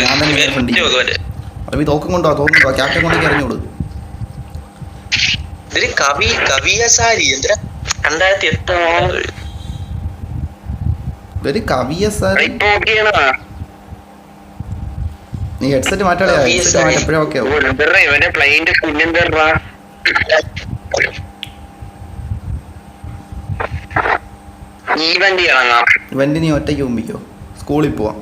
ഞാൻ തന്നെ അറബി തോക്കും കൊണ്ടോ ക്യാപ്റ്റൻ കൊണ്ടേക്ക് ഇറങ്ങിയോളൂ. നീ ഹെഡ്സെറ്റ് മാറ്റാളെ എപ്പോഴും ഓക്കെ ആവും. ഇവന്റ് നീ ഒറ്റയ്ക്ക് മുമ്പിക്കോ, സ്കൂളിൽ പോവാം.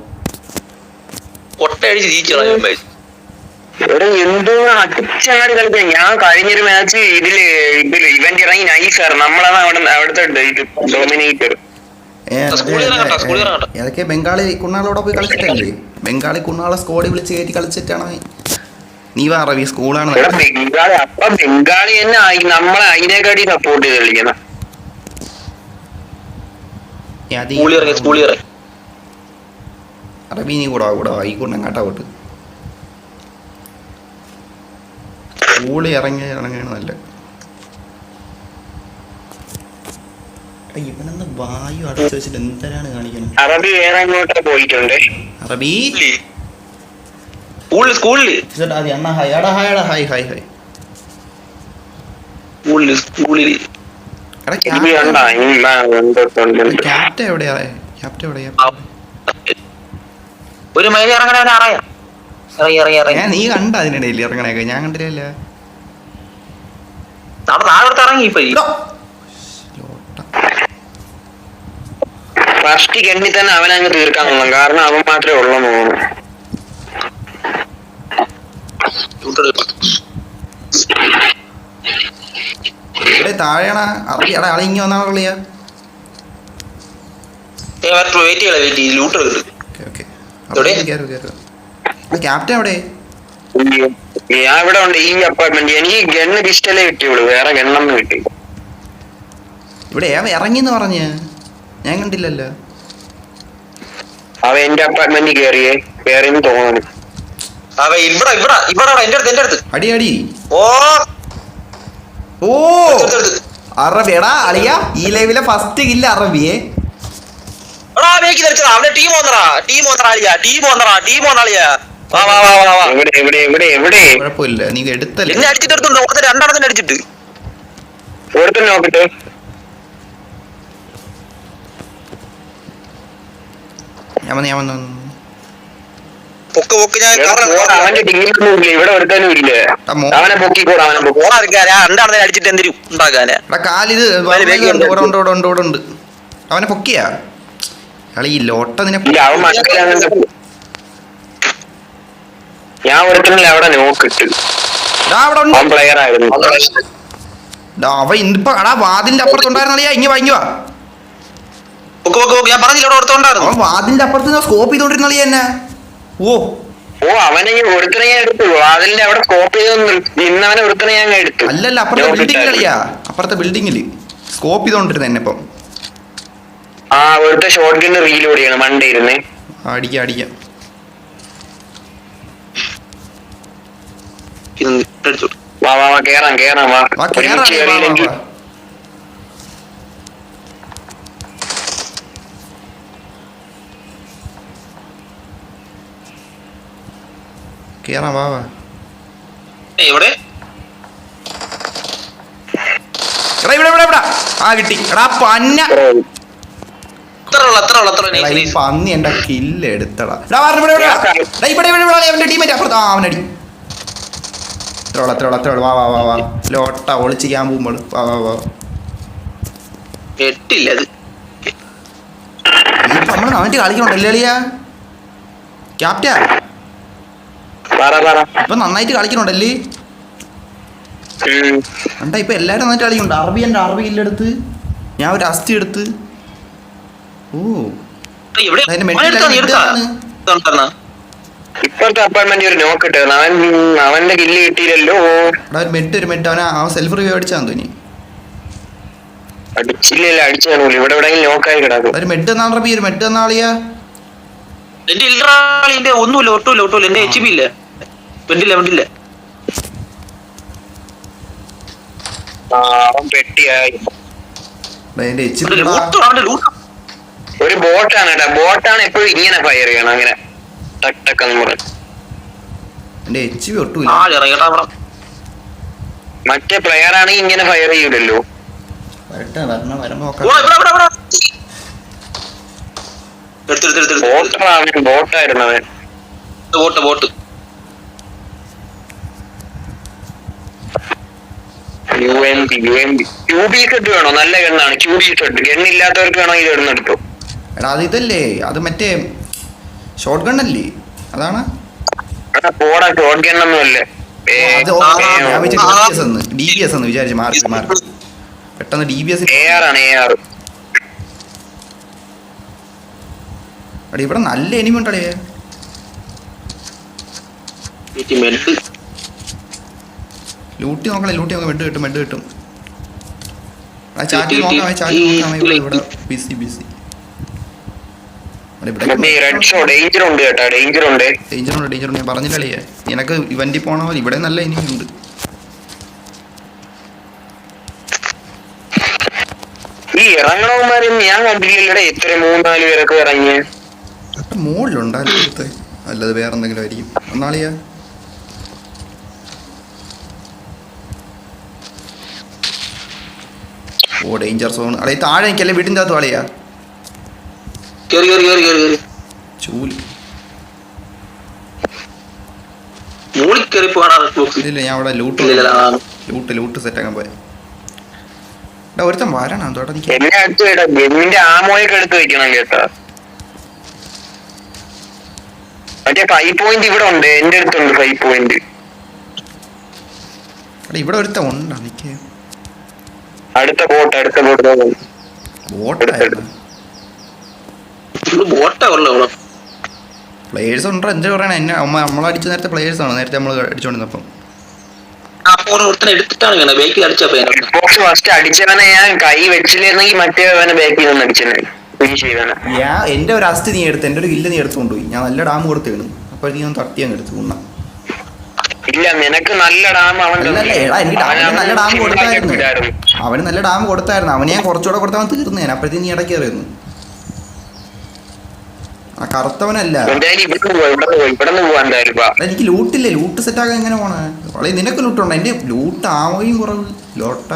എന്തോ അടിച്ചാടി കളിക്കാൻ. ഞാൻ കഴിഞ്ഞൊരു മാച്ച് ഇതില് ഇവന്റ് ഇറങ്ങി നൈസാണ്. നമ്മളാണ് അവിടുത്തെ ഡോമിനേറ്റർ. ഏതൊക്കെ ബംഗാളി കുണ്ണാളോടെ പോയി കളിച്ചിട്ടല്ലേ? ബംഗാളി കുണ്ണാളെ സ്കോഡിൽ വിളിച്ച് കയറ്റി കളിച്ചിട്ടാണ് നീ അറബി സ്കൂളാണ്. ബംഗാളി തന്നെ നമ്മളെ അതിനെക്കാട്ടി സപ്പോർട്ട് ചെയ്ത് കളിക്കണം. അറബി നീ കൂടാ ഈ കുണ്ണങ്ങാട്ടാ പോട്ട് സ്കൂളിൽ ഇറങ്ങിയാണ് നല്ല. ഇവനെന്താ വായു അടച്ചു വെച്ചിട്ട് എന്തിനാണ് കാണിക്കുന്നത്? അറബി വേറെ അങ്ങോട്ട് പോയിട്ടുണ്ട്. അറബി ക്യാപ്റ്റൻ എവിടെയാ? ഒരു മൈൽ ഇറങ്ങണവനെ അറിയാം. നീ കണ്ട അതിനിടയിൽ ഇറങ്ങണേക്കെ? ഞാൻ കണ്ടില്ല. ഇറങ്ങി ഫസ്റ്റ് കെണ്ണി തന്നെ അവനങ്ങ് തീർക്കാൻ തോന്നും. കാരണം അവൻ മാത്രമേ ഉള്ളൂ തോന്നുന്നു. ഇവിടെ താഴെയാണ് അറിയാടാ ആളെ ഇങ്ങ വന്നാ ക്യാപ്റ്റൻ എവിടെ? ഞാൻ ഇവിടെ ഉണ്ട് ഈ അപ്പാർട്ട്മെന്റ്. എനിക്ക് ഗണ്ണ് പിസ്റ്റലേ കിട്ടിയുള്ളൂ, വേറെ ഗണ്ണൊന്നും കിട്ടി. ഇവിടെ ഇറങ്ങിന്ന് പറഞ്ഞ ഞാൻ കണ്ടില്ലല്ലോ. അവ എന്റെ അപ്പാർട്ട്മെന്റിൽ കേറിയെന്ന് തോന്നുന്നു. അടി അടി ഓ അറബിയടാ അളിയ ഈ ലൈവിലെ ഫസ്റ്റ് കില്ല അറബിയെ. കുഴപ്പമില്ല, നീ എടുത്തല്ലേ രണ്ടെണ്ണത്തിന് അടിച്ചിട്ട് നോക്കട്ടെ. അവന്റെ ടീമിലൊന്നും ഇല്ല, ഇവിടെ ഒരുത്തനും ഇല്ല. അവനെ പൊക്കിക്കൂടാ, അടിച്ചിട്ട് എന്തിനും ഉണ്ടാക്കാന്. അവനെ പൊക്കിയാ കളിയില്ല ഒട്ട നിന്നെ. ഞാൻ ഒരുത്തനില്ല അവിടെ നോക്കിട്ട് പ്ലെയർ ആയിരുന്നു. അവ ഇന്നിപ്പോ വാതിന്റെ അപ്പുറത്തുണ്ടായിരുന്നറിയാ. ഇങ്ങ വാങ്ങിക്കുവാ വാതിന്റെ അപ്പുറത്ത് സ്കോപ്പ് ചെയ്തോണ്ടിരുന്നളിയ എന്നെ. ഓ അവനെ ഒരുത്തനെ ഞാൻ എടുത്തു. വാതിലിന്റെ അവിടെ സ്കോപ്പ് ചെയ്തൊന്നും ഇന്നവനെ ഒരുത്തനെ ഞാൻ എടുത്തു. അല്ലല്ല അപ്പുറത്തെ ബിൽഡിംഗ് കളിയാ, അപ്പുറത്തെ ബിൽഡിങ്ങില് സ്കോപ്പ് ചെയ്തോണ്ടിരുന്ന എന്നെ ഇപ്പം. ഒരുത്ത ഷോട്ട് ഗണ്ണ് റീലോഡ് ചെയ്യണം മണ്ടേ ഇരുന്നേ. അടിക്കാം കേറാം വാ. കേറാം വാ. ഇവിടെ കിട്ടി എടാ പന്ന പന്നി എന്റെ കില്ല് എടുത്തടാ. അവന്റെ ടീമേറ്റ് അപ്പുറത്ത് അവനടി എത്ര വാ ലോട്ട ഒളിച്ചിക്കാൻ പോകുമ്പോൾ വാ. നമ്മള് നന്നായിട്ട് കളിക്കണുണ്ടല്ലേ അളിയാ ക്യാപ്റ്റൻ? ഇപ്പൊ നന്നായിട്ട് കളിക്കണുണ്ടല്ലേ കണ്ടാ? ഇപ്പൊ എല്ലാരും നന്നായിട്ട് കളിക്കുന്നുണ്ട്. അറബി കില്ലെടുത്ത് ഞാൻ ഒരു അസ്ഥി എടുത്ത്. ഓ ഇപ്പോഴത്തെ അപ്പാർട്ട്മെന്റ് ഒരു നോക്കിട്ട് അവന്റെ കില്ല് കിട്ടിയില്ലല്ലോ. ഒരു മെഡ് അവൻ സെൽഫ് റിവ്യൂ അടിച്ചാന്ന് തോന്നി. അടിച്ചില്ല അടിച്ചു ഇവിടെ എവിടെയെങ്കിലും നോക്കായി കിടക്കും. ഒരു മെഡ് എന്നാണ് റബി, ഒരു മെഡ് എന്നാളിയാ. ഒന്നുമില്ല ഒട്ടുമില്ല എന്റെ എച്ച് പി ഇല്ല. വെണ്ടില്ല ഒരു ബോട്ടാണ് എപ്പോഴും ഇങ്ങനെ ഫയർ ചെയ്യണം. അങ്ങനെ ടക് ടക് എന്ന് പറയും. എന്റെ എച്ച് പി ഒട്ടുമില്ല. ആ ഇറങ്ങട്ടാ അവിടെ. മറ്റേ പ്ലെയർ ആണെങ്കിൽ ഇങ്ങനെ ഫയർ ചെയ്യൂലല്ലോ. വരട്ടെ വരണം വരുമ്പോ നോക്കാം. ബോട്ടായിരുന്നു അവൻ. ബോട്ട് ക്യൂബി സെറ്റ് വേണോ? നല്ല ഗണ്ണാണ് ക്യൂബി സെറ്റ്. ഗണ്ണില്ലാത്തവർക്ക് വേണോ ഇത് ഇടുന്നെടുത്തോ. എടാ അത് ഇതല്ലേ, അത് മറ്റേ ഷോർട്ട് ഗണ്ണല്ലേ, അതാണ്. പോടാ ഷോട്ട് ഗണ്ണൊന്നും അല്ലേ. അത് ഞാൻ DBS എന്ന് വിചാരിച്ചു. മാറി പെട്ടെന്ന് DBS. AR ആണ് AR. എടാ ഇവിടെ നല്ല എനിമി ഉണ്ടേ. ലൂട്ടി നോക്കണേ, മെഡ് കിട്ടും. ചാറ്റി നോക്കാം ഇവിടെ ബിസി. ഡേഞ്ചർ ഉണ്ട് കേട്ടാ, ഡേഞ്ചർ ഉണ്ട്. ഞാൻ പറഞ്ഞില്ലേ നിനക്ക് ഇവന്റിൽ പോണ പോലെ ഇവിടെ നല്ല എനിമി ഉണ്ട്. ഈ ഇറങ്ങണവന്മാരും ഞാൻ കണ്ടില്ലല്ലേ. എത്ര 3-4 പേരൊക്കെ ഇറങ്ങിയ മുകളിലുണ്ടായിരുന്നു. അല്ലത് വേറെ എന്തെങ്കിലും ആയിരിക്കും. ഒന്നാളിയാ ഓ ഡേഞ്ചർ സോൺ. അടേ താഴെ എനിക്കല്ലേ വീടിൻ്റെ അകത്ത് വാളിയാ ചൂല്. ഇല്ല ഞാൻ അവിടെ ലൂട്ട് സെറ്റ് ആക്കാൻ പോയ. ഒരുത്തം വരണം തോട്ടാ. ഗണ്ണിന്റെ ആമോയൊക്കെ എടുത്ത് വെക്കണം കേട്ടാ. മറ്റേ 5 പോയിന്റ് ഇവിടെ ഉണ്ട്, എന്റെ അടുത്തുണ്ട് 5 പോയിന്റ്. ഇവിടെ ഒരുത്തം ഉണ്ടാ നിക്ക്. അടുത്ത ബോട്ട് പ്ലേയേഴ്സ് ഉണ്ടോ? എന്താ പറയണേ, എന്നെ നമ്മളടിച്ച നേരത്തെ പ്ലേയേഴ്സ് ആണ്. നേരത്തെ നമ്മൾ അടിച്ചോണ്ടിരുന്നപ്പം ഫസ്റ്റ് അടിച്ചവനെ ഞാൻ കൈ വെച്ചില്ലായിരുന്നെങ്കിൽ മറ്റേ ബാക്കിൽ നിന്ന് അടിച്ചേ. എന്റെ ഒരു അസ്ഥി നീ എടുത്ത്, എന്റെ ഒരു കില്ല് നീ എടുത്തുകൊണ്ട് പോയി. ഞാൻ നല്ല ഡാം കൊടുത്ത് വീണു. അപ്പൊ നീ ഒന്ന് തട്ടി അങ്ങ് എടുത്തു. ഇല്ല നിനക്ക് നല്ല ഡാം. അവന് നല്ല ഡാം കൊടുത്തായിരുന്നു. അവന് ഞാൻ കുറച്ചുകൂടെ കൊടുത്തവൻ തീർന്നേനെ. അപ്പോഴത്തേക്ക് നീ ഇടയ്ക്ക് അറിയുന്നു. ആ കറുത്തവനല്ല. എനിക്ക് ലൂട്ടില്ലേ, ലൂട്ട് സെറ്റാക്കാൻ എങ്ങനെ പോണേ? വളരെ നിനക്ക് ലൂട്ടുണ്ട്. എന്റെ ലൂട്ട് ആവുകയും കുറവ്. ലോട്ട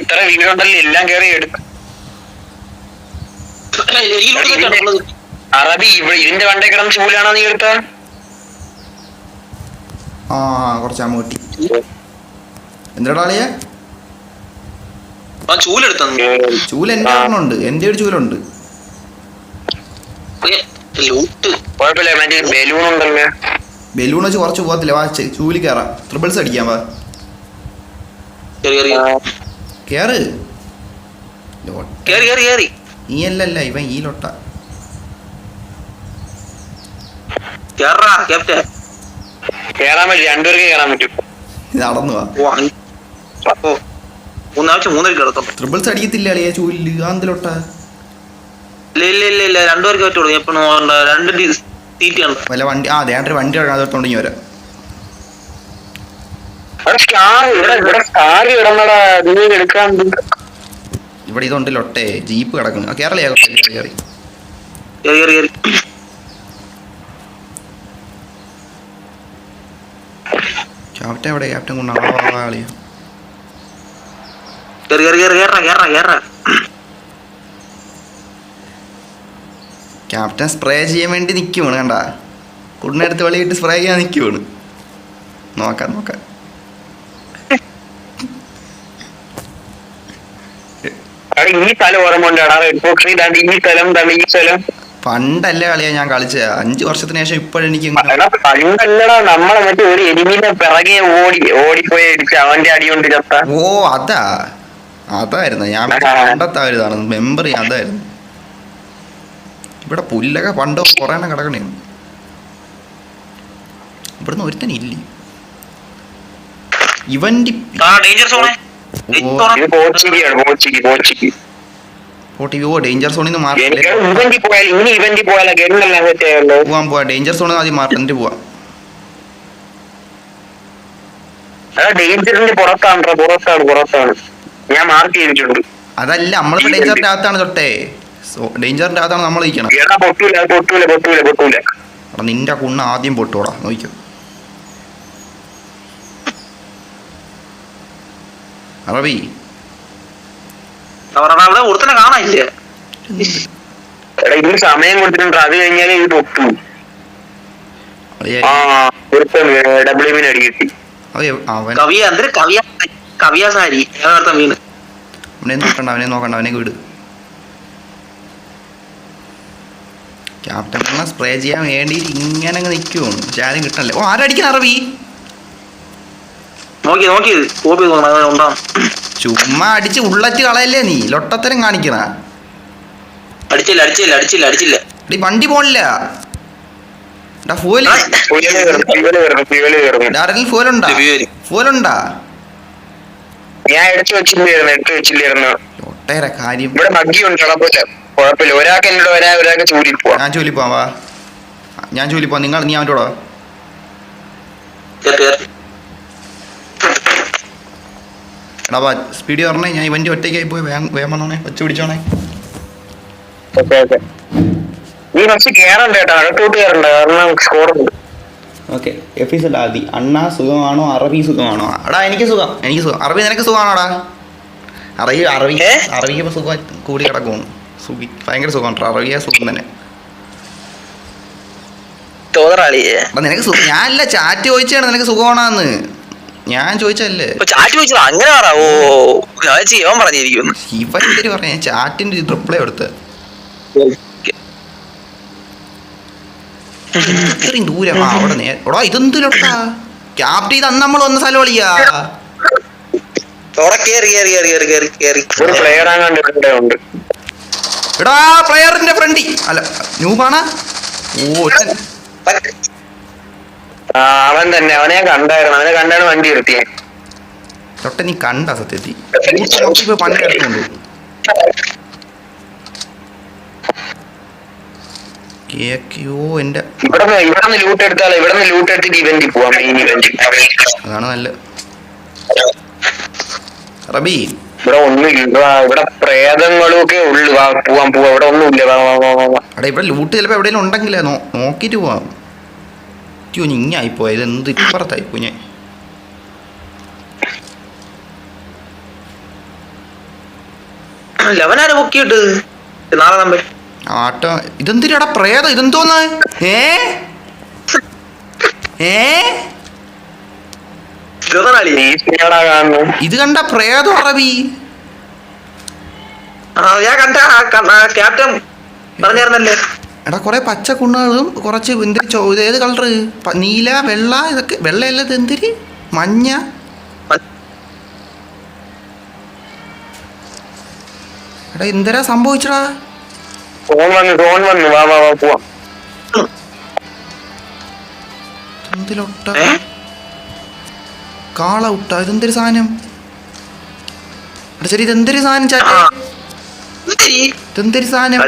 ഇത്ര വീടുണ്ടല്ലോ, എല്ലാം കയറി എടുക്കും. അറബി ഇതിന്റെ വണ്ടേ കിടന്ന് ചൂലാണോ നീ എടുത്ത? ആ കുറച്ച് അമ്മ കിട്ടി. എന്താളിയാ ചൂല് എന്റെ ഒരെണ്ണുണ്ട്. എന്റെ ഒരു ചൂലുണ്ട്. ബലൂൺ വെച്ച് കുറച്ച് പോകത്തില്ല. വാച്ച് ചൂല് കയറാം. ട്രിപ്പിൾസ് അടിക്കാം. വാ കേറ്. നീ അല്ലല്ല ഇവൻ ഈ ലൊട്ട. കേറാൻ പറ്റും, 2 പേർക്ക് കേറാൻ പറ്റും. നടന്നു വാ. ട്രിപ്പിൾസ് അടിക്കത്തില്ല അളിയാ ചൂലില്. ആന്തിലൊട്ട ഇല്ല 2 പേർക്ക് പറ്റുള്ളൂ. വല്ല വണ്ടി ദേണ്ടൊരു വണ്ടി അതോണ്ട് ഇനി വരാം. ഇവിടെ ഇതുണ്ട് ലൊട്ടേ. ജീപ്പ് കിടക്കുന്നു. കേരള കയറി. ക്യാപ്റ്റൻ എവിടെ? ക്യാപ്റ്റൻ കൊണ്ടാളിയാ. ക്യാപ്റ്റൻ സ്പ്രേ ചെയ്യാൻ വേണ്ടി നിൽക്കുവാണ്. കണ്ട കുടിനടുത്ത് വെളിയിട്ട് സ്പ്രേ ചെയ്യാൻ നിൽക്കുവാണ്. നോക്കാം. ഈ സ്ഥലം പണ്ടല്ലേ കളിയാ ഞാൻ കളിച്ച. 5 വർഷത്തിന് ശേഷം ഇപ്പോഴെനിക്ക് പണ്ടല്ലടാ, നമ്മളെ മറ്റേ ഒരു എലിമിനെ പിറകെ ഓടിപ്പോയി അടിച്ച് അവന്റെ അടി കൊണ്ട് ചത്ത. ഓ അതായിരുന്നു. ഞാൻ പണ്ടത്തായിരുന്നു മെമ്പർ. അതായിരുന്നു. ഇവിടെ പുല്ലൊക്കെ പണ്ട് കുറേ എണ്ണം കിടക്കണേ. ഇവിടുന്ന് ഒരുത്തനില്ലേ ഇവന്റെ. ഡേഞ്ചർ സോണിൽ നിന്ന് മാറി പോവാ. ഡേഞ്ചർ സോണിൽ ആദ്യം മാറി എന്നിട്ട് പോവാം. ഡേഞ്ചറിന്റെ പുറത്താണ് ഞാൻ മാർക്ക് ചെയ്തിട്ടുണ്ട്. അതല്ല നമ്മളിപ്പോ ഡേഞ്ചറിന്റെ അകത്താണ് തൊട്ടേ. ഡേഞ്ചറിന്റെ അകത്താണ് നമ്മൾ ഇരിക്കണം. എടാ പൊട്ടൂല പൊട്ടൂല പൊട്ടൂല പൊട്ടൂല. എടാ നിന്റെ കുണ്ണ ആദ്യം പൊട്ടൂടാ നോക്കിക്കോ. അറബി അവിടെ ഒരുത്തനെ കാണാനില്ല. എടാ ഇതിന് സമയം കൊടുത്തിട്ടുണ്ട്, അത് കഴിഞ്ഞാൽ ഇത് പൊട്ടു. ഡബ്ല്യൂമിന് അടി കിട്ടി. അവനെ നോക്കണ്ട അവനെ വിട്. ക്യാപ്റ്റൻ സ്പ്രേ ചെയ്യാൻ വേണ്ടി ഇങ്ങനെ അങ്ങ് നിൽക്കുമോ? പക്ഷെ ആരും കിട്ടണല്ലേ. ഓ ആരടിക്കുന്ന അറബി ചുമ്മാ അടിച്ച് ഉള്ളറ്റ് കളയല്ലേ നീ, ലൊട്ടത്തരം കാണിക്കണ. അടിച്ചില്ല വണ്ടി പോണില്ല. ഫോലുണ്ടാ? ഞാൻ എടുത്തു വെച്ചില്ലായിരുന്നു. ഒട്ടേറെ കാര്യം ഇവിടെ മഗ്ഗിയുണ്ട്, കുഴപ്പമില്ല. ഒരാൾക്ക് എന്നോട് ഒരാൾക്ക് ജോലിയിൽ പോവാം. ഞാൻ ജോലി പോവാം. നിങ്ങൾ നീ അവൻ്റെ കൂടെ എടാ സ്പീഡ് പറഞ്ഞേ. ഞാൻ ഇവൻ്റെ ഒറ്റയ്ക്കായി പോയി വേഗം വന്നോണേ, വെച്ച് പിടിച്ചോണേ. നീ ഫസ്റ്റ് കേറണ്ട കേട്ടോ, അകത്തോട്ട് കേറണ്ട, കാരണം സ്കോറുണ്ട്. ഓക്കെ എഫീസല്ല ആദി. അണ്ണാ സുഖമാണോ? അറബി സുഖമാണോ? എടാ എനിക്ക് സുഖം. അറബി നിനക്ക് സുഖമാണോടാ? അറബിക്ക് ഇപ്പൊ സുഖം കൂടി കിടക്കും. ഭയങ്കര സുഖമാണ്. അറബിയ സുഖം തന്നെ. നിനക്ക് ഞാനല്ല ചാറ്റ് ചോദിച്ചാണ് നിനക്ക് സുഖമാണോന്ന്. ഞാൻ ചോദിച്ചല്ലേ ഇവൻ എന്തിനു പറഞ്ഞ ചാറ്റിന്റെ റിപ്ലൈ കൊടുത്ത് ഇത്രയും ദൂരം അവിടെ എടാ ഇതെന്തിനൊട്ടാ ക്യാപ്റ്റൻ ഇത് അന്ന് നമ്മൾ വന്ന സ്ഥലം കളിയാ. എടാ പ്ലെയറിന്റെ ഫ്രണ്ടി അല്ല ന്യൂബാണാ. ഓ അവൻ തന്നെ, അവനെ കണ്ടായിരുന്നു. അവനെ കണ്ടാണ് വണ്ടി എടുത്തിയെ. തൊട്ട നീ കണ്ട സത്യത്തിൽ പണ്ട് എടുത്തുകൊണ്ട് എന്റെ ഇവിടെ ലൂട്ട് എടുത്താലോ, ഇവിടെ ലൂട്ട് എടുത്തിട്ട് ഇവന്റിൽ പോവാം. മെയിൻ ഇവന്റ് അതാണ് നല്ല. റബി ഇവിടെ ഒന്നുമില്ല, ഇവിടെ പ്രേതങ്ങളും ഒക്കെ ഉള്ളു. പോവാം ഇവിടെ ഒന്നുമില്ല. എടാ ഇവിടെ ലൂട്ട് ചിലപ്പോ എവിടെയെങ്കിലും ഉണ്ടെങ്കിലേ നോക്കിട്ട് പോവാം. ഇങ്ങായിപ്പോയത് എന്ത് ഇപ്പുറത്തായിപ്പോ ഞാൻ. ആട്ടോ ഇതെന്തിനാടാ പ്രേതം? ഇതെന്തോന്ന്? ഇത് കണ്ട പ്രേതം അറബി? എടാ കൊറേ പച്ച കുണ്ണുകളും കുറച്ച് ഏത് കളറ്? നീല വെള്ള. ഇതൊക്കെ വെള്ളയല്ല, ഇത് എന്തിരി മഞ്ഞ. എടാ എന്തരാ സംഭവിച്ചടാ? എന്തിലൊട്ട കാള ഉട്ട? ഇതെന്തൊരു സാധനം? ശരി ഇതെന്തൊരു സാധനം ചാറ്റ? ഇതെന്തൊരു സാധനം?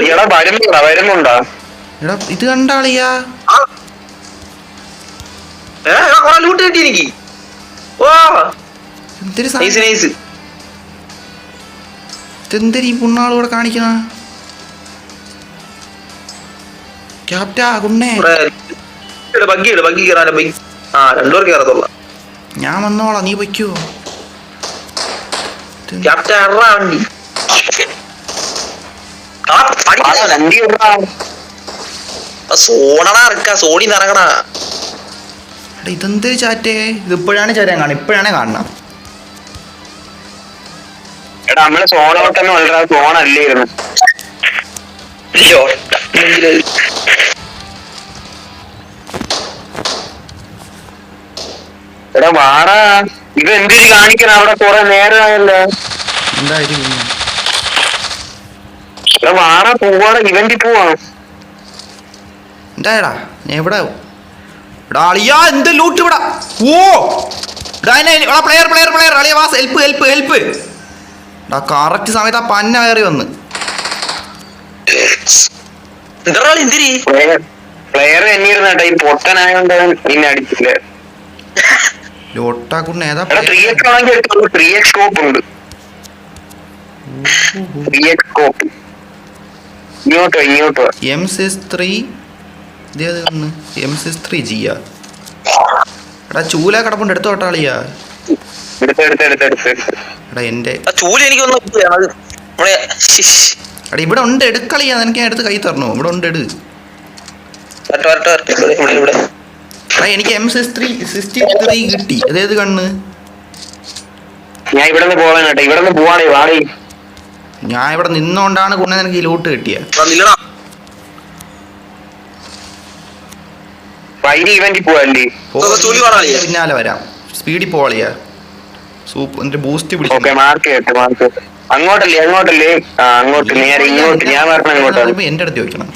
എടാ ഇത് കണ്ടാളിയാ എന്തൊരു സാധനം? ഇതെന്തൊരു ഈ പുണ്ണാളൂടെ കാണിക്കണ? ക്യാപ്റ്റാ കുണ്ണേ ഞാൻ വന്നോളാം, നീ പൊയ്ക്കോ. ഇതെന്തൊരു ചാറ്റേ? ഇതിപ്പോഴാണ് ചേരാൻ കാണും, ഇപ്പോഴാണ് കാണണം. എടാ നമ്മള് സോണോട്ടെന്ന് വളരെ സോണല്ലായിരുന്നു. എടാ വാടാ, ഇത് എന്തിരി കാണിക്കണം? അവിടെ കുറെ നേരമായല്ലോ. എന്തായാലും എടാ വാടാ, പോവാടാ, ഇവന്റിൽ പോവാ. എന്തായടാ ഞാൻ ഇവിടെ അളിയാ എന്ത് ലൂട്ട് ഇവിടെ? ഓ പ്ലെയർ പ്ലെയർ പ്ലെയർ അളിയ was help help help. Correct സമയത്ത് ആ പന്ന കയറി വന്ന്. പ്ലെയർ എന്നിരുന്നേട്ടാ, ഈ പൊട്ടനായോണ്ട് നിന്നെ അടിച്ചില്ല. ലോട്ടാക്കുണ്ണ ഏതാ? 3x ആണെങ്കിൽ 3x സ്കോപ്പ് ഉണ്ട്. 3x സ്കോപ്പ് ഇങ്ങോട്ടോ M63 ഇതേത് കണ്ണ് M63 ജിയാ എടാ ചൂല കിടപ്പുണ്ട് എടുത്തോ കളിയാ എടുത്ത് എടാ എന്റെ ചൂല് എനിക്കൊന്നും എടാ ഇവിടെ ഉണ്ട് എടുക്കളിയാ നിനക്ക് ഞാൻ എടുത്ത് കൈ തരണോ ഇവിടെ ഉണ്ട് എടു എടാ എനിക്ക് M63 കിട്ടി അതേത് കണ്ണ് ഞാൻ ഇവിടെ നിന്ന് പോവാൻ കേട്ടോ ഇവിടെ നിന്ന് പോവാണേ വാടേ ഞാൻ ഇവിടെ നിന്നോണ്ടാണ് കുണ്ണ നിനക്ക് ഈ ലൂട്ട് കിട്ടിയ ഇവന്റിൽ പോവല്ലേ പിന്നാലെ വരാം സ്പീഡിൽ പോളിയാ സൂപ്പ് എന്നിട്ട് ബൂസ്റ്റ് ഓക്കെ മാർക്ക് അങ്ങോട്ടല്ലേ അങ്ങോട്ട് നേരെ ഇങ്ങോട്ട് ഞാൻ പറഞ്ഞ അങ്ങോട്ടാണ് എന്റെ അടുത്ത് ചോദിക്കണം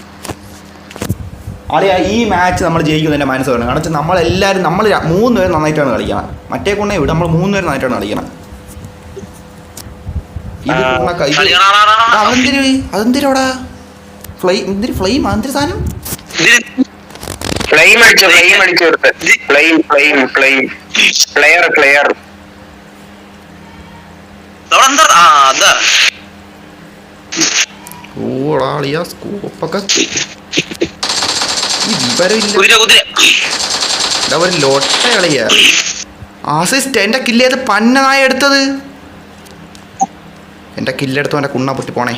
അളിയാ ഈ മാച്ച് നമ്മൾ ജയിക്കും എന്റെ മനസ്സ് വേണം കാരണം നമ്മളെല്ലാവരും നമ്മൾ 3 പേര് നന്നായിട്ടാണ് കളിക്കണം മറ്റേ കൊണ്ടേ ഇവിടെ നമ്മൾ 3 പേര് നന്നായിട്ടാണ് കളിക്കണം അതെന്തിരോടാ ഫ്ലെയിം എന്തൊരു സാധനം ഫ്ലെയിം അടിച്ചു പ്ലെയർ ഓടാളിയാ സ്കോപ്പൊക്കെ ഒരു ലോട്ട കളിയാ ആസിസ്റ്റ് എന്റെ കില്ലേത് പന്നനായി എടുത്തത് എന്റെ കില്ലെടുത്തു എന്റെ കുണ്ണ പൊട്ടി പോണേ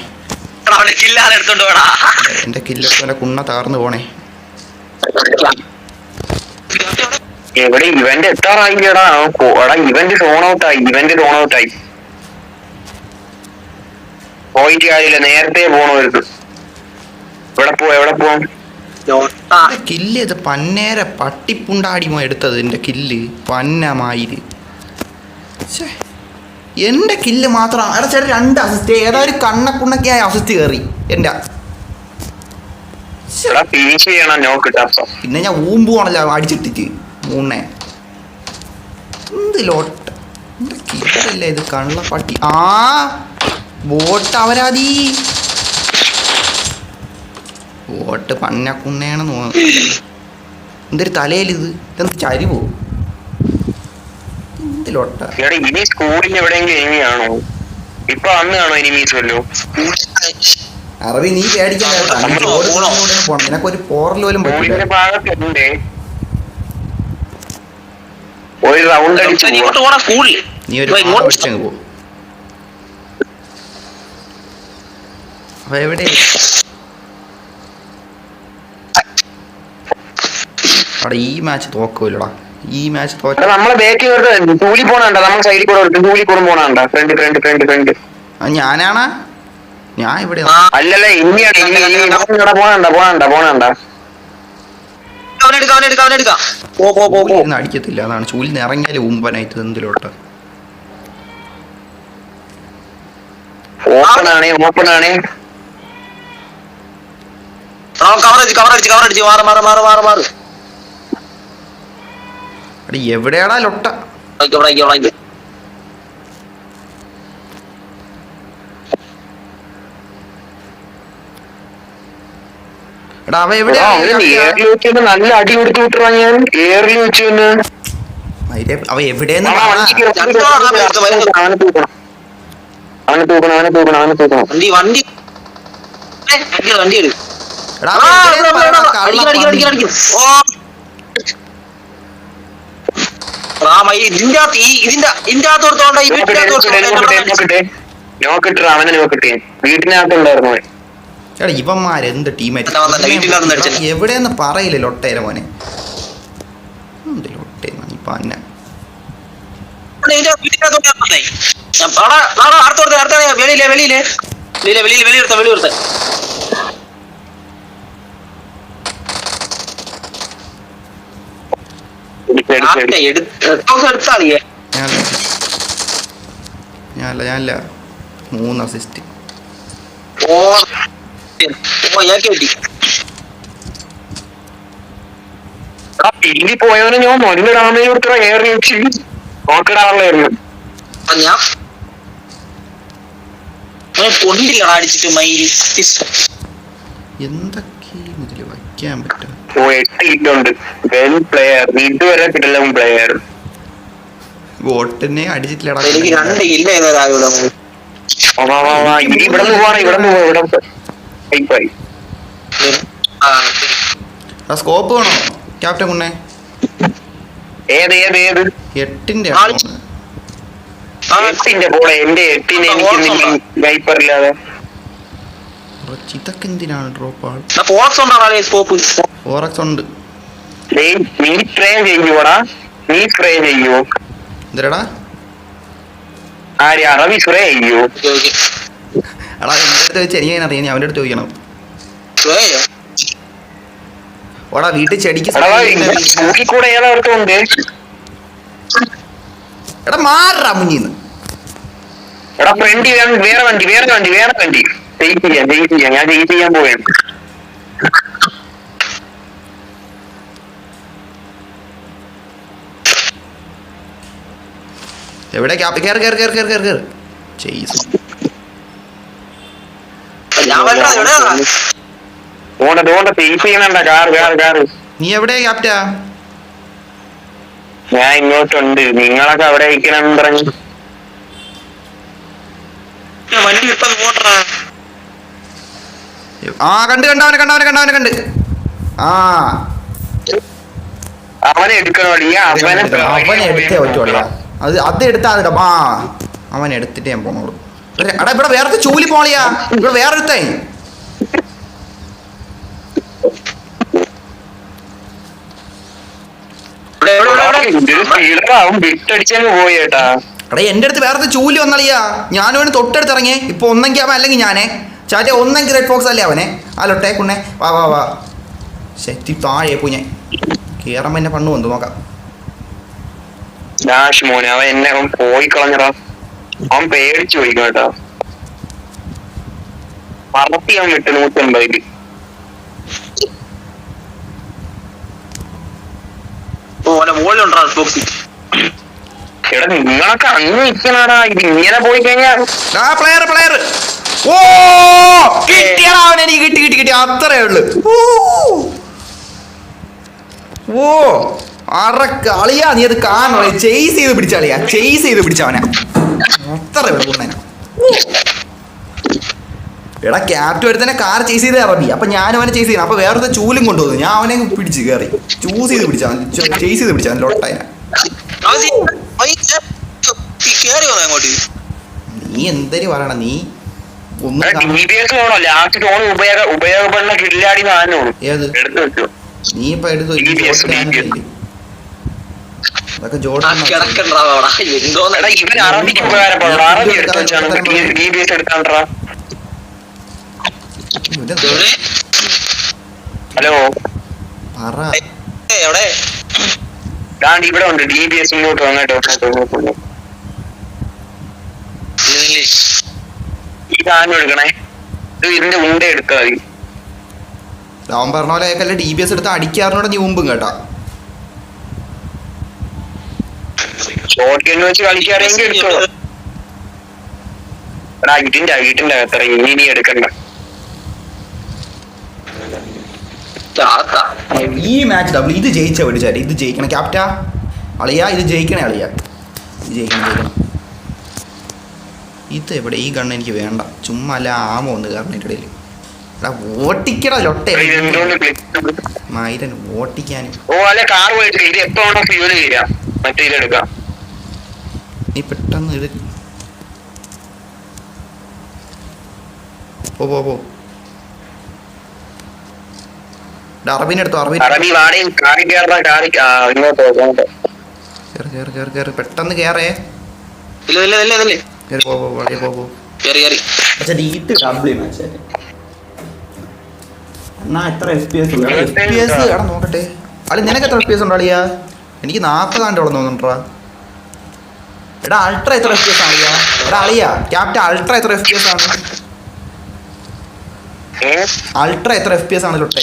എന്റെ കില്ലെടുത്തു എന്റെ കുണ്ണ താർന്നു പോണേ എവിടെ ഇവന്റ് എത്താറായില്ലടാ ഇവന്റ് റോൺ ഔട്ടായി പോയിട്ട് കാര്യമില്ല നേരത്തെ പോണവർക്ക് എവിടെ പോവാം കില്ല് ഇത് പന്നേര പട്ടിപ്പുണ്ടാടിമോ എടുത്തത് എന്റെ കില്ല് പന്നമായിര് എന്റെ കില്ല് മാത്രം അവിടെ ചേട്ടൻ 2 അസിസ്റ്റ് ഏതാ ഒരു കണ്ണക്കുണ്ണക്കായ അസിസ്റ്റ് കയറി എന്റെ പിന്നെ ഞാൻ ഊമ്പുവാണല്ലോ അടിച്ചിട്ടിട്ട് 3 എന്ത് ലോട്ട് എന്റെ കില്ലല്ലേ ഇത് കള്ളപ്പട്ടി ബോട്ട് അവരാതി ബോട്ട് പന്നക്കുണ്ണയാണെന്ന് തോന്നുന്നു എന്തൊരു തലയിലിത് ഇതെന്ത് ചരിവോ എന്ത് ലോട്ട ഇനി സ്കൂളിൽ എവിടെയെങ്കിലും ഇപ്പൊ അന്ന് കാണോ എനിമീസ് വല്ലോ അറബി നീ പേടിക്കാൻ പോണം നിനക്കൊരു പോറൽ പോലും പറ്റില്ല ഭാഗത്തുണ്ട് ഒരു റൗണ്ട് അടിച്ചു നീ ഒരു അടിച്ചങ്ങ് പോ അപ്പൊ എവിടെ അവിടെ ഈ മാച്ച് തോക്കൂലടാ ഈ മാച്ച് തോറ്റ നമ്മളെ ബാക്കി തൂലി പോണണ്ട നമ്മൾ സൈഡിൽ കൂടെ തൂലി കൂടെ പോണണ്ട ഫ്രണ്ട് ഞാനാണ് ഞാൻ ഇവിടെ അല്ലല്ല ഇനിയാണ് പോണണ്ട അടിക്കത്തില്ല അതാണ് ചൂലിൽ നിന്ന് ഇറങ്ങിയാലേ ഊമ്പനായിട്ട് എന്തിലോട്ട് ഓപ്പൺ ആണ് എവിടെയാടാ ലൊട്ട എടാ അവ എവിടെയാ നല്ല അടി കൊടുത്തു വിട്ടാ ഞാൻ എയറിൽ വെച്ചു അവ എവിടെയെന്ന് അവനെ തൂക്കണം നോക്കിട്ട് അവനെ നോക്കിട്ടേ വീട്ടിനകത്തുണ്ടായിരുന്നു എടാ ഇവന്മാരെന്ത് ടീമായിട്ട് എവിടെയെന്ന് പറയില്ല ലൊട്ടേര മോനെ എന്ത് ലൊട്ടേന്ന് ഇപ്പൊ അന്ന ഞാനല്ല 3 അസിസ്റ്റ് പിന്നീ പോയവനെ ഞാൻ മരുന്ന് ഡാമേജ് കൊടുത്ത എയർ വെച്ച് നോക്കിടാറുള്ളായിരുന്നു എന്തൊക്കെ ഇതില് വയ്ക്കാൻ പറ്റും 8 കിറ്റുണ്ട് വെൽ പ്ലെയർ ഇതുവരെ കിട്ടില്ല പ്ലെയർ ബോട്ടിനെ അടിച്ചിട്ടില്ലടാ ഇവിടെ പോവാണ് ഇവിടെ എടാ സ്കോപ്പ് വേണോ ക്യാപ്റ്റൻ കുണ്ണേ? ഏത് 8-ന്റെ എട്ടിന്റെ പോടെ എന്റെ 8-ന് എനിക്ക് വൈപ്പർ ഇല്ലാതെ. ഇതൊക്കെ എന്തിനാണ് ഡ്രോപ്പ് ആൾ? സ്കോപ്പ് 4x ഉണ്ട്. നീ സ്പ്രേ ചെയ്യുവോടാ? നീ സ്പ്രേ ചെയ്യുവോ? എന്തരടാ ആര് അറബി സ്പ്രേ ചെയ്യോ? എടാ എൻ്റെ അടുത്ത് വെച്ച് എനിക്ക് അറിയാം, നീ അവൻ്റെ അടുത്ത് ചോദിക്കണം. ഓടാ വീട്ടിൽ ചെടിക്ക് കൂടെ ഏതവർക്കുണ്ട്? എടാ മാറാ മുന്നിന്ന്. എടാ ഫ്രണ്ട് വേറെ വണ്ടി ജയിച്ച് ചെയ്യാം ഞാൻ ജയിച്ച് ചെയ്യാൻ പോവുകയാണ്. എവിടെ കേറ് ചെയ്സ്. കാറ് നീ എവിടെയാ ക്യാപ്റ്റാ? ഞാൻ ഇങ്ങോട്ടുണ്ട്, നിങ്ങളൊക്കെ അവിടെ ഇരിക്കണം പറഞ്ഞു. ആ കണ്ട് ആ അവനെ എടുക്കണോ? അവനെ എടുത്തേ പറ്റുള്ള അത് എടുത്താ ആ അവൻ എടുത്തിട്ട് ഞാൻ പോണോളൂ. എടാ ഇവിടെ വേറെ ചൂലി പോളിയാ, ഇവിടെ വേറെ എടുത്തേ. വിട്ടടിച്ചങ്ങ് പോയി കേട്ടാ. എടാ എൻ്റെ അടുത്ത് വേറെ ചൂലി വന്നളിയാ, ഞാനും അവന് തൊട്ടടുത്ത് ഇറങ്ങിയേ. ഇപ്പൊ ഒന്നെങ്കിൽ അവൻ അല്ലെങ്കിൽ ഞാനേ ചാറ്റ ഒന്നെങ്കിൽ റെഡ് ഫോക്സ് അല്ലേ അവനെ. ആലോട്ടെ കുണ്ണേ വാ ശക്തി താഴെ പോയി ഞാൻ കേറുമ്പോ എന്നെ പണ്ണു വന്നു നോക്കാം. മോനെ അവൻ എന്നെ പോയി കളഞ്ഞടാ, അവൻ പേടിച്ചു പോയി കേട്ടോ. പറത്തി അവൻ വിട്ട് 150. എടാ നിങ്ങളൊക്കെ അങ്ങ് നിൽക്കണടാ, ഇത് ഇങ്ങനെ പോയി കഴിഞ്ഞാൽ പ്ലെയർ ഓ കിട്ടിയടാ അവൻ, എനിക്ക് കിട്ടി അത്രേ ഉള്ളു. ഓ അറക്കളിയാ, നീ അത് കാണണം. ചെയ്സ് ചെയ്ത് പിടിച്ചവനെ അത്രേ ഉള്ളു. എടാ ക്യാപ്റ്റൻ ഒരുത്തന്നെ കാർ ചേസ് ചെയ്ത് ഇറങ്ങി, അപ്പൊ ഞാനും അവനെ ചേസ് ചെയ്യണം. അപ്പൊ വേറൊരു ചൂലും കൊണ്ടുവന്നു, ഞാൻ അവനെ പിടിച്ച് കയറി ചേസ് ചെയ്ത് പിടിച്ചവൻ ലോട്ടനെ. നീ എന്തൊരു പറയണ, നീ ഉപയോഗപ്പെടുന്ന കില്ലാടി ഏത് നീ ഇപ്പൊ എടുത്തു അതൊക്കെ ജോർഡൻ. ഇവൻ അറബിക്ക് ഉപകാരപ്പെടണം, അറബി എടുത്ത് വെച്ചാണ്. ഹലോ ഇവിടെ ഉണ്ട് DBS. ഇങ്ങോട്ട് അങ്ങോട്ടോ ഈ സാധനം എടുക്കണേ, ഇതിന്റെ ഉണ്ട എടുത്താൽ മതി. അവൻ പറഞ്ഞ പോലെ അയാൾക്കല്ല DBS എടുത്ത് അടിക്കാറിനോട് നീ മുമ്പും കേട്ടാ. ഷോട്ട് ഗൺ വെച്ച് കളിക്കാറെങ്കിൽ എടുത്തോ. എടാ വീട്ടിന്റെ അകത്തറ ഇനി എടുക്കണ്ട. ഈ മാച്ച് ഡബിൾ ഇത് ജയിച്ച വിളിച്ചാൽ ഇത് ജയിക്കണം ക്യാപ്റ്റാ അളിയാ, ഇത് ജയിക്കണേ അളിയാ, ഇത് ജയിക്കണം. ഇത് എവിടെ ഈ ഗണ്ണ് എനിക്ക് വേണ്ട, ചുമ്മാ അല്ല ആമോ ഒന്ന് കാരണം എൻ്റെ ഇടയിൽ. എടാ ഓട്ടിക്കടാ ലൊട്ടെ മൈരൻ ഓട്ടിക്കാനും. നീ പെട്ടെന്ന് ഇത് പോ അറബിനെടുത്തോ. കേറ് പെട്ടെന്ന് കേറേ. നോക്കട്ടെ അളി നിനക്ക് എത്ര FPS ഉണ്ടോ അളിയാ? എനിക്ക് 40 ആണ്ടോളം തോന്നുന്നുണ്ടാ. എടാ അൾട്ര എത്ര FPS ആണ് അളിയാ? എടാ അളിയാ ക്യാപ്റ്റൻ അൾട്ര എത്ര FPS ആണ്? അൾട്ര എത്ര FPS ആണ് ലൊട്ടെ?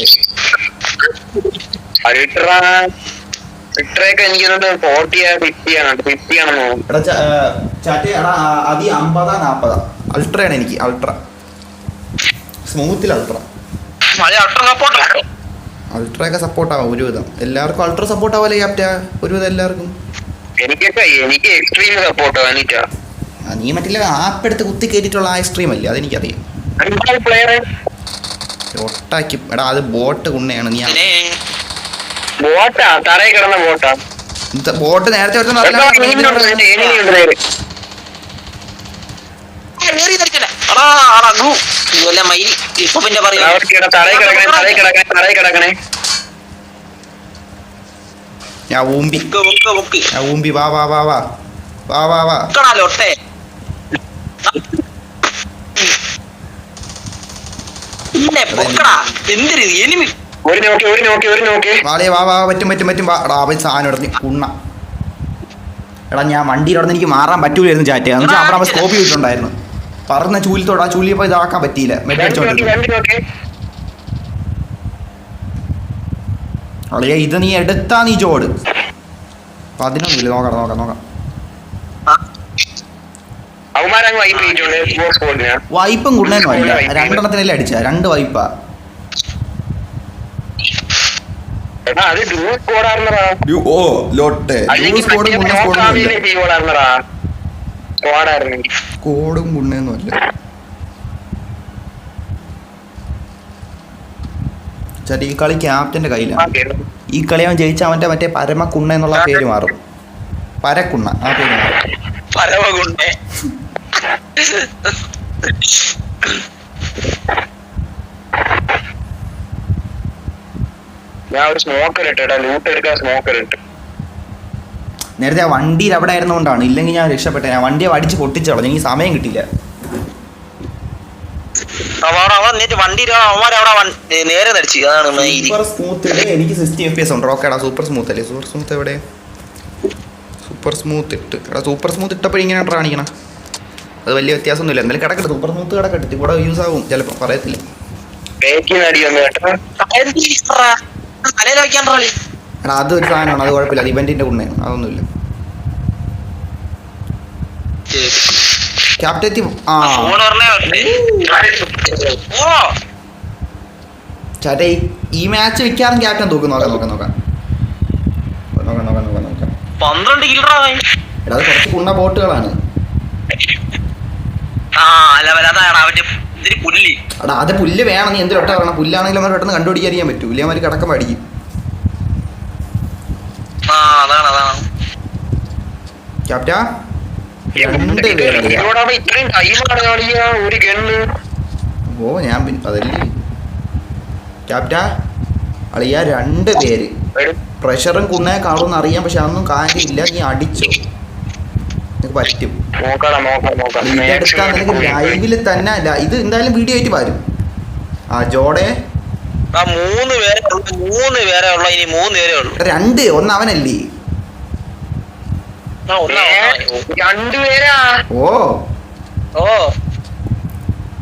അൾട്രയാണ് എനിക്ക്, അൾട്ര സ്മൂത്തിൽ അൾട്ര. അൾട്രയൊക്കെ സപ്പോർട്ട് ആവും ഒരുവിധം എല്ലാവർക്കും. അൾട്ര സപ്പോർട്ട് ആവല്ലേ ക്യാപ്റ്റ ഒരുവിധം എല്ലാവർക്കും. എനിക്ക് എക്സ്ട്രീം സപ്പോർട്ട് ആവാനിട്ടാ. നീ മറ്റില്ല ആപ്പ് എടുത്ത് കുത്തി കയറ്റിട്ടുള്ള ആ എക്സ്ട്രീം അല്ലേ, അതെനിക്കറിയാം. ഒട്ടാക്കി എടാ അത് ബോട്ട് കുണ്ണയാണ്. നീ ബോട്ടാ തറയിൽ കിടന്ന ബോട്ടാ. ബോട്ട് നേരത്തെ ഒരുത്തൻ എടാ, എനിമിയുണ്ട് നേരെ. അവർക്കിടെ തറയിൽ കിടക്കണേ. ഞാൻ ഊമ്പി വാ വാ വാ വാ വാ വാ വാ. ഒരു നോക്കി. വാളിയെ വാ വാ പറ്റും വാ. എടാ അവൻ സാധനം ഇടന്ന് കുണ്ണ. എടാ ഞാൻ വണ്ടിയിൽ ഇടന്ന് എനിക്ക് മാറാൻ പറ്റൂലായിരുന്നു ചാറ്റ്. എന്ന് വെച്ചാൽ അവിടെ സ്കോപ്പ് ചെയ്തിട്ടുണ്ടായിരുന്നു. പറഞ്ഞ ചൂലിത്തോട് ആ ചൂലിയപ്പോൾ ഇതാക്കാൻ പറ്റിയില്ല. അളിയ ഇത് നീ എടുത്താ നീ ചോട് 11 നോക്കാം. വൈപ്പും കുണ്ണേന്നും അല്ല, 2 അടിച്ച 2 വൈപ്പാ. കോടും കുണ്ണേന്നും അല്ല. ചേട്ടാ ഈ കളി ക്യാപ്റ്റന്റെ കയ്യിലാണ്. ഈ കളി അവൻ ജയിച്ച അവന്റെ മറ്റേ പരമക്കുണ്ണ എന്നുള്ള പേര് മാറും. പരക്കുണ്ണ ആ പേര് മാറും. ഞാൻ ഒരു സ്മോക്കർ ഇട്ടാ ലൂട്ട് എടുക്കാൻ സ്മോക്കർ ഇട്ട്. നേരത്തെ ആ വണ്ടിയിൽ അവിടെ ആയിരുന്നുകൊണ്ടാണ്, ഇല്ലെങ്കിൽ ഞാൻ രക്ഷപ്പെട്ടെ. ഞാൻ വണ്ടിയെ അടിച്ച് പൊട്ടിച്ചോളാം, എനിക്ക് സമയം കിട്ടിയില്ല. സൂപ്പർ സ്മൂത്ത് എനിക്ക് 60 FPS ഉണ്ട്. ഓക്കേടാ സൂപ്പർ സ്മൂത്ത് അല്ലേ? സൂപ്പർ സ്മൂത്ത് എവിടെ? സൂപ്പർ സ്മൂത്ത് ഇട്ട് എടാ. സൂപ്പർ സ്മൂത്ത് ഇട്ടപ്പോൾ ഇങ്ങനെ കാണിക്കണം. അത് വലിയ വ്യത്യാസമൊന്നുമില്ല. എന്തായാലും കിടക്കട്ടെ, സൂപ്പർ സ്മൂത്ത് കിടക്കട്ടെ. ഇവിടെ യൂസ് ആകും ചിലപ്പോൾ, പറയത്തില്ല. എടാ അതൊരു സാധനമാണ്, അത് കുഴപ്പമില്ല. അത് ഇവന്റിന്റെ കുണ്ണയാണ്, അതൊന്നുമില്ല. ക്യാപ്റ്റൻ ചേട്ടാ ഈ മാച്ച് മിക്കാറും ക്യാപ്റ്റൻ തൂക്കും. നോക്കാം 12 കിലോ. എടാ അത് കുറച്ച് കുണ്ണ ബോട്ടുകളാണ്. എടാ അത് പുല്ല് വേണം. നീ എന്തൊട്ടാ പറയണം? പുല്ലാണെങ്കിലും അവർ പെട്ടെന്ന് കണ്ടുപിടിക്കാൻ പറ്റൂ. ഇല്ലേ അവര് കിടക്കം പഠിക്കും. ക്യാപ്റ്റാ 2 പേര്. ഓ ഞാൻ അതല്ലേ ക്യാപ്റ്റാ അളിയ 2 പേര്. പ്രഷറും കുണ്ണയെ കാണുമെന്ന് അറിയാം, പക്ഷെ അതൊന്നും കാര്യമില്ല. നീ അടിച്ചോ, നിനക്ക് പറ്റും. ഇതെടുക്കാൻ നിനക്ക് ലൈവില് തന്നെ ഇത് എന്തായാലും വീഡിയോ ആയിട്ട് വരും. ആ ജോടെ 3 പേരെ ഉള്ളു. ഇനി 3 പേരേ ഉള്ളു. 2 ഒന്ന് അവനല്ലേ? ഓ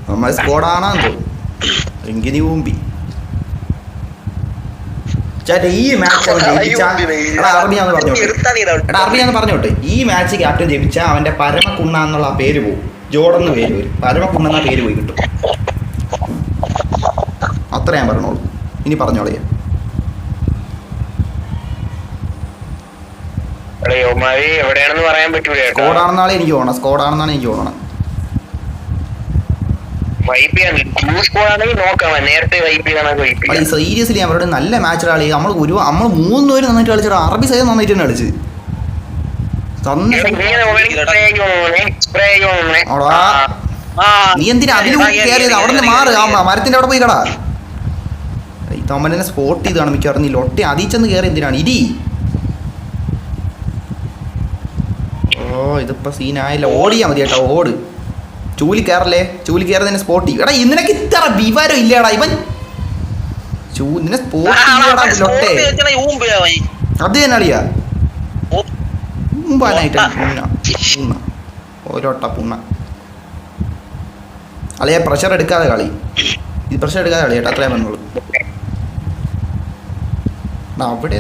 നമ്മൾ സ്കോഡാണെന്ന് തോന്നുന്നു. എങ്കിനി ഊമ്പി ചേട്ടാ ഈ മാച്ച് അവൻ ജയിച്ച അറബിയാന്ന് പറഞ്ഞോട്ടെ. ഈ മാച്ച് ക്യാപ്റ്റൻ ജയിച്ച അവന്റെ പരമക്കുണ്ണ എന്നുള്ള പേര് പോകും. ജോഡെന്ന് പേര് വരും. പരമക്കുണ്ണ എന്ന പേര് പോയി കിട്ടും. അത്ര ഞാൻ പറഞ്ഞോളൂ. ഇനി പറഞ്ഞോളൂ. എവിടെയാണെന്ന് പറയാൻ പറ്റൂല. സ്കോഡാണെന്നാണ് എനിക്ക് തോന്നണം. സീരിയസ്ലി അവരുടെ നല്ല മാച്ച് കളി. നമ്മൾ 3 പേര് നന്നായിട്ട് കളിച്ചിട്ട് അറബി സൈഡ് നന്നായിട്ട് തന്നെ കളിച്ച്. നീ എന്തിനാ അതിലും കയറിയത്? അവിടെ നിന്ന് മാറ്. മരത്തിന്റെ അവിടെ പോയി കടാ. ഈ തമ്മനെ സ്പോട്ട് ചെയ്താണ് മിക്കവാറും. നീ ലൊട്ടി അതിച്ചെന്ന് കയറി എന്തിനാണ്? ഇരി. ഓ ഇതിപ്പോ സീനായില്ല. ഓടിയാ മതി കേട്ടോ, ഓട്. ചൂലി കയറല്ലേ? ചൂലി കയറുന്നതിനെ സ്പോട്ട് ചെയ്യും. എടാ നിനക്ക് ഇത്ര വിവരം ഇല്ലടാ. ഇവൻ നിന്നെ സ്പോട്ട് ചെയ്യടാ ലൊട്ടെ. അത് തന്നെ അറിയാ മുമ്പാനായിട്ട് ഓരോട്ട പുണ്ണ അളിയാ. പ്രഷർ എടുക്കാതെ കളി. ഇത് പ്രഷർ എടുക്കാതെ കളി കേട്ടോ. അത്രയും വന്നോളൂ. അവിടെ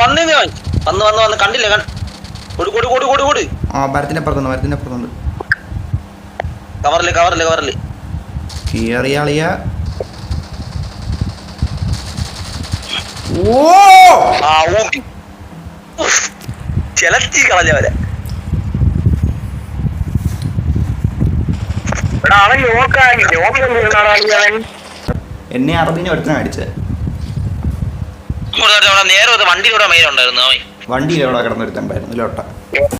വന്ന് കണ്ടില്ല. മരത്തിന്റെ അപ്പുറത്തുണ്ട്. കവറില് കേറിയ അളിയ. എടാ അവൻ ലോക്കായി അവൻ എന്നെ അറബിനെ ഒരുത്തനെ അടിച്ചത്. നേരെ വണ്ടിയിലൂടെ മെയിലുണ്ടായിരുന്നു അവൻ. വണ്ടിയിൽ എവിടെ കിടന്നൊരുത്തുണ്ടായിരുന്നു ലോട്ട.